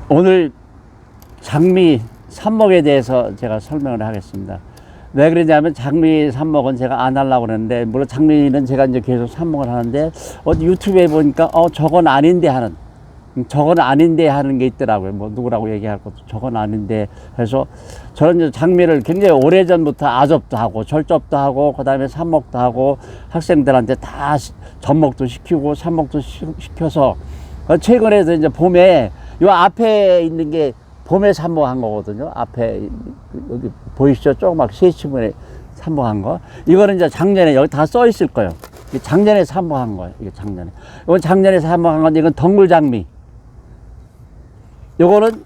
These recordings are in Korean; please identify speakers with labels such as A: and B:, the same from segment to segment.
A: 오늘 장미 삽목에 대해서 제가 설명을 하겠습니다. 왜 그러냐면 장미 삽목은 제가 안 하려고 그랬는데, 물론 장미는 제가 이제 계속 삽목을 하는데, 어디 유튜브에 보니까 저건 아닌데 하는 게 있더라고요. 뭐 누구라고 얘기할 것도 저건 아닌데 해서, 저는 이제 장미를 굉장히 오래전부터 아접도 하고 절접도 하고 그다음에 삽목도 하고 학생들한테 다 접목도 시키고 삽목도 시켜서, 최근에도 이제 봄에 요 앞에 있는 게 봄에 삽목한 거거든요. 앞에 여기 보이시죠? 조그맣게 세치분에 삽목한 거. 이거는 이제 작년에 여기 다 써 있을 거예요. 작년에 삽목한 거예요. 이게 작년에. 이건 작년에 삽목한 건데, 이건 덩굴장미. 요거는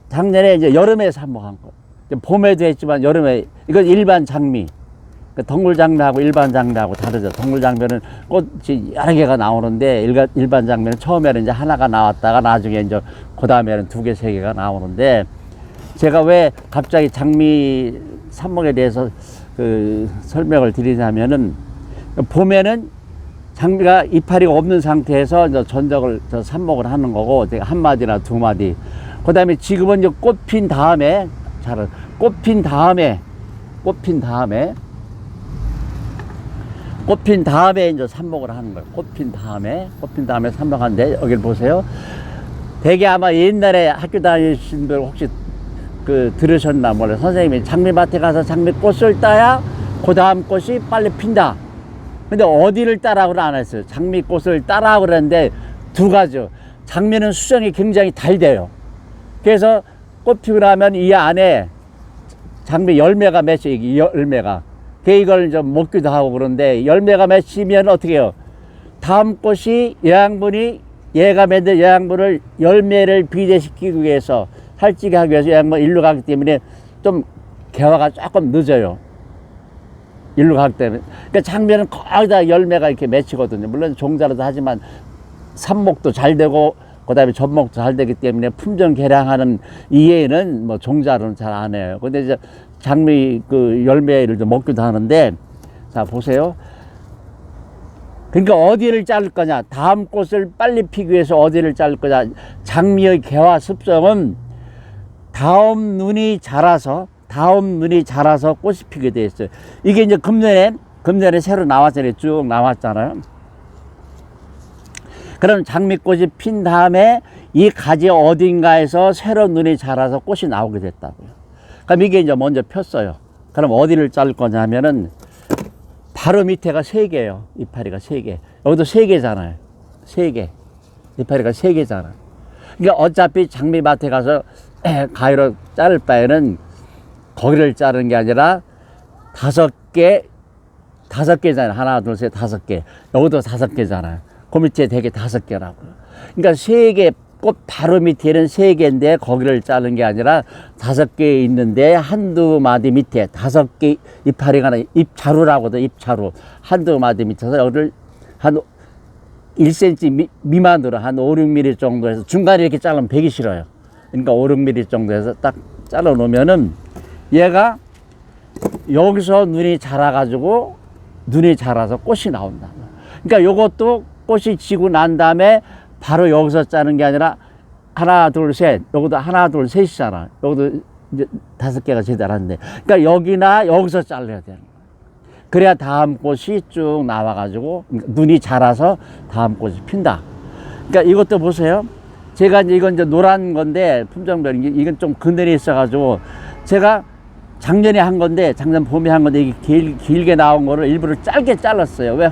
A: 작년에 이제 여름에 삽목한 거. 봄에도 했지만 여름에, 이건 일반 장미. 덩굴장미하고 일반 장미하고 다르죠. 덩굴장미는 꽃이 여러 개가 나오는데, 일반 장미는 처음에는 이제 하나가 나왔다가 나중에 이제 그 다음에는 두 개, 세 개가 나오는데, 제가 왜 갑자기 장미 삽목에 대해서 설명을 드리냐면은, 봄에는 장미가 이파리가 없는 상태에서 이제 전적을 삽목을 하는 거고, 제가 한 마디나 두 마디. 그 다음에 지금은 이제 꽃핀 다음에 이제 삽목을 하는 거예요. 꽃핀 다음에 삽목하는데, 여기를 보세요. 되게 아마 옛날에 학교 다니신 분 혹시 들으셨나 몰라요. 선생님이 장미밭에 가서 장미꽃을 따야 그 다음 꽃이 빨리 핀다. 근데 어디를 따라고는 안 했어요. 장미꽃을 따라 그랬는데 두 가지요. 장미는 수정이 굉장히 달대요. 그래서 꽃 피고 나면 이 안에 장미 열매가 맺혀, 열매가. 이걸 좀 먹기도 하고 그런데, 열매가 맺히면 어떻게 해요? 다음 꽃이 얘가 맺은 영양분을 열매를 비대시키기 위해서, 살찌게 하기 위해서 영양분 일로 가기 때문에 좀 개화가 조금 늦어요. 일로 가기 때문에. 그러니까 장미는 거의 다 열매가 이렇게 맺히거든요. 물론 종자로도 하지만 삽목도 잘 되고 그다음에 접목도 잘 되기 때문에 품종 개량하는 이해는 뭐 종자로는 잘 안 해요. 근데 이제 장미 열매를 좀 먹기도 하는데, 자 보세요. 그러니까 어디를 자를 거냐, 다음 꽃을 빨리 피기 위해서 어디를 자를 거냐. 장미의 개화 습성은 다음 눈이 자라서 꽃이 피게 돼 있어요. 이게 이제 금년에 새로 나왔잖아요. 쭉 나왔잖아요. 그럼 장미꽃이 핀 다음에 이 가지 어딘가에서 새로운 눈이 자라서 꽃이 나오게 됐다고요. 그럼 이게 이제 먼저 폈어요. 그럼 어디를 자를 거냐 하면은, 바로 밑에가 3개예요. 이파리가 3개. 여기도 3개잖아요. 3개. 이파리가 3개잖아요. 그러니까 어차피 장미밭에 가서 가위로 자를 바에는 거기를 자르는 게 아니라 5개잖아요. 하나, 둘, 셋, 5개. 여기도 5개잖아요. 그 밑에 되게 5개라고요. 그러니까 3개, 꽃 바로 밑에는 3개인데 거기를 자르는 게 아니라 5개 있는데 한두 마디 밑에 5개 이파리가 잎자루라고도, 잎자루. 한두 마디 밑에서 여기를 한 1cm 미만으로 한 5, 6mm 정도 해서, 중간에 이렇게 자르면 배기 싫어요. 그러니까 5, 6mm 정도 해서 딱 잘라 놓으면은, 얘가 여기서 눈이 자라서 꽃이 나온다. 그러니까 요것도 꽃이 지고 난 다음에 바로 여기서 자는 게 아니라 하나, 둘, 셋. 요것도 하나, 둘, 셋이잖아. 요것도 이제 5개가 제대로 하는데. 그러니까 여기나 여기서 잘라야 되는 거예요. 그래야 다음 꽃이 쭉 나와가지고 눈이 자라서 다음 꽃이 핀다. 그러니까 이것도 보세요. 제가 이건 이제 노란 건데, 품종별인 게, 이건 좀 근원이 있어가지고, 제가 작년 봄에 한 건데, 이게 길게 나온 거를 일부러 짧게 잘랐어요. 왜?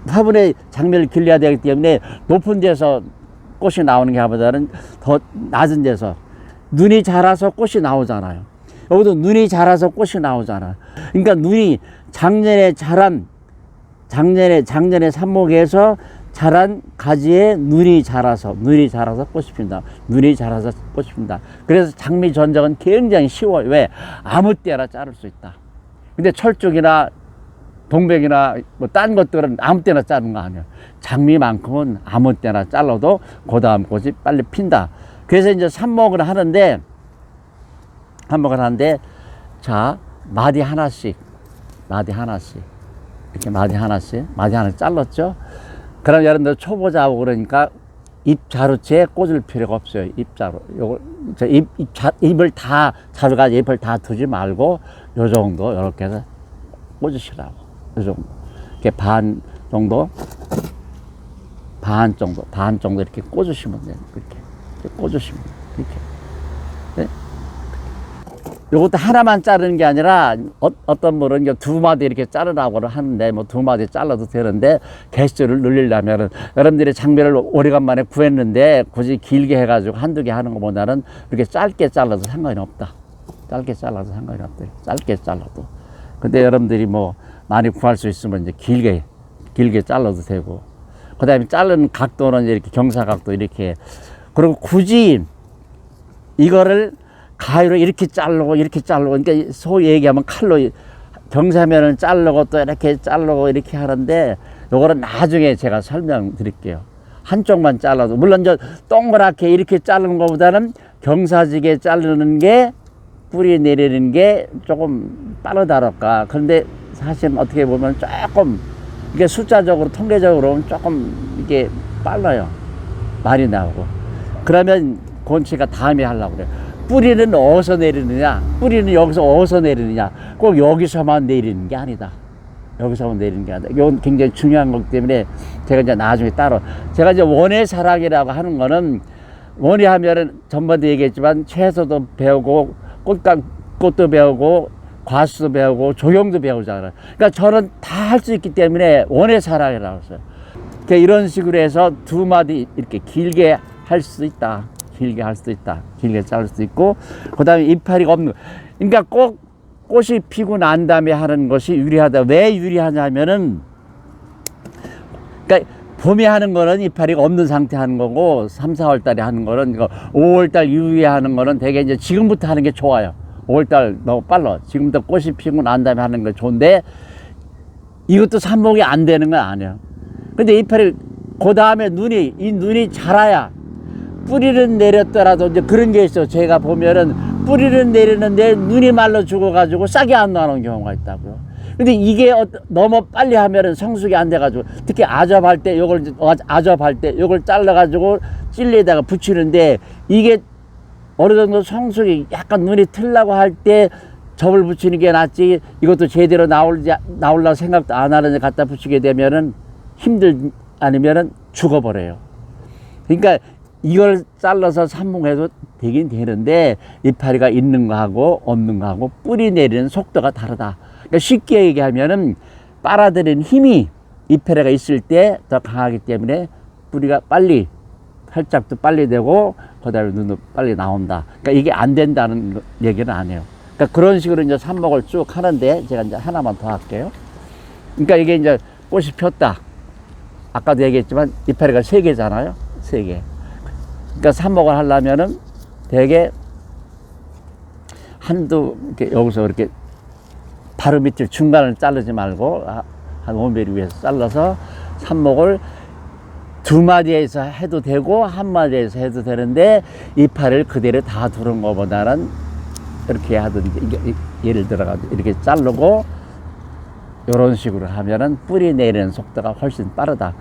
A: 화분에 장미를 길러야 되기 때문에 높은 데서 꽃이 나오는 게 보다는 더 낮은 데서 눈이 자라서 꽃이 나오잖아요. 여기도 눈이 자라서 꽃이 나오잖아. 그러니까 눈이 작년에 삽목에서 자란 가지에 눈이 자라서 꽃이 핀다. 그래서 장미 전적은 굉장히 쉬워요. 왜? 아무 때나 자를 수 있다. 근데 철쭉이나 동백이나 뭐 딴 것들은 아무 때나 자르는 거 아니야. 장미만큼은 아무 때나 잘라도 그 다음 꽃이 빨리 핀다. 그래서 이제 삽목을 하는데, 자, 마디 하나씩 이렇게 마디 하나씩 잘랐죠. 그럼 여러분들 초보자하고 그러니까 잎자루채에 꽂을 필요가 없어요. 잎자루. 요걸, 잎을 다, 자루가 잎을 다 두지 말고, 요 정도, 요렇게 해서 꽂으시라고. 요 정도. 이렇게 반 정도, 반 정도 이렇게 꽂으시면 돼요. 이렇게 꽂으시면 돼요. 이렇게. 네? 요것도 하나만 자르는 게 아니라 어떤 분은 이제 두 마디 이렇게 자르라고 하는데 뭐 두 마디 잘라도 되는데 개수를 늘리려면은 여러분들이 장미를 오래간만에 구했는데 굳이 길게 해가지고 한두 개 하는 것보다는 이렇게 짧게 잘라도 상관이 없다. 짧게 잘라도 상관이 없다. 짧게 잘라도. 근데 여러분들이 뭐 많이 구할 수 있으면 이제 길게 잘라도 되고. 그 다음에 자르는 각도는 이렇게 경사각도 이렇게. 그리고 굳이 이거를 가위로 이렇게 자르고 그러니까 소위 얘기하면 칼로 경사면을 자르고 또 이렇게 자르고 이렇게 하는데 요거는 나중에 제가 설명드릴게요. 한쪽만 잘라도 물론 저 동그랗게 이렇게 자르는 것보다는 경사지게 자르는 게 뿌리 내리는 게 조금 빠르다랄까. 그런데 사실은 어떻게 보면 조금 이게 숫자적으로 통계적으로 조금 이게 빨라요. 많이 나오고. 그러면 곤치가 다음에 하려고 그래요. 뿌리는 어디서 내리느냐? 뿌리는 여기서 어디서 내리느냐? 꼭 여기서만 내리는 게 아니다. 여기서만 내리는 게 아니다. 이건 굉장히 중요한 거기 때문에 제가 이제 나중에 따로 제가 이제 원예 사랑이라고 하는 거는 원예 하면은 전번도 얘기했지만 채소도 배우고 꽃도 배우고 과수도 배우고 조경도 배우잖아요. 그러니까 저는 다 할 수 있기 때문에 원예 사랑이라고 했어요. 그러니까 이런 식으로 해서 두 마디 이렇게 길게 할 수 있다. 길게 할 수도 있다. 길게 자를 수도 있고, 그 다음에 이파리가 없는, 그러니까 꼭 꽃이 피고 난 다음에 하는 것이 유리하다. 왜 유리하냐면은, 그러니까 봄에 하는 거는 이파리가 없는 상태 하는 거고, 3, 4월 달에 하는 거는, 5월 달 이후에 하는 거는 되게 이제 지금부터 하는 게 좋아요. 5월 달 너무 빨라. 지금부터 꽃이 피고 난 다음에 하는 게 좋은데, 이것도 삽목이 안 되는 건 아니에요. 근데 이파리, 그 다음에 이 눈이 자라야, 뿌리는 내렸더라도 이제 그런 게 있어. 제가 보면은 뿌리는 내리는데 눈이 말라 죽어가지고 싹이 안 나는 경우가 있다고요. 근데 이게 너무 빨리 하면은 성숙이 안 돼가지고 특히 아접할 때 요걸 잘라가지고 찔레에다가 붙이는데 이게 어느 정도 성숙이 약간 눈이 틀라고 할 때 접을 붙이는 게 낫지. 이것도 제대로 나올라 생각도 안 하는데 갖다 붙이게 되면은 아니면은 죽어버려요. 그러니까 이걸 잘라서 삽목해도 되긴 되는데 이파리가 있는 거하고 없는 거하고 뿌리 내리는 속도가 다르다. 그러니까 쉽게 얘기하면은 빨아들이는 힘이 이파리가 있을 때 더 강하기 때문에 뿌리가 빨리 활짝도 빨리 되고 그다음에 눈도 빨리 나온다. 그러니까 이게 안 된다는 얘기는 아니에요. 그러니까 그런 식으로 이제 삽목을 쭉 하는데 제가 이제 하나만 더 할게요. 그러니까 이게 이제 꽃이 폈다. 아까도 얘기했지만 이파리가 3개잖아요. 3개. 그러니까 삽목을 하려면은 되게 이렇게 여기서 이렇게 바로 밑을 중간을 자르지 말고 한 5mm 위에서 잘라서 삽목을 2마디에서 해도 되고 1마디에서 해도 되는데 이파리를 그대로 다 두른 것보다는 이렇게 하든지 예를 들어가지고 이렇게 자르고 이런 식으로 하면은 뿌리 내리는 속도가 훨씬 빠르다.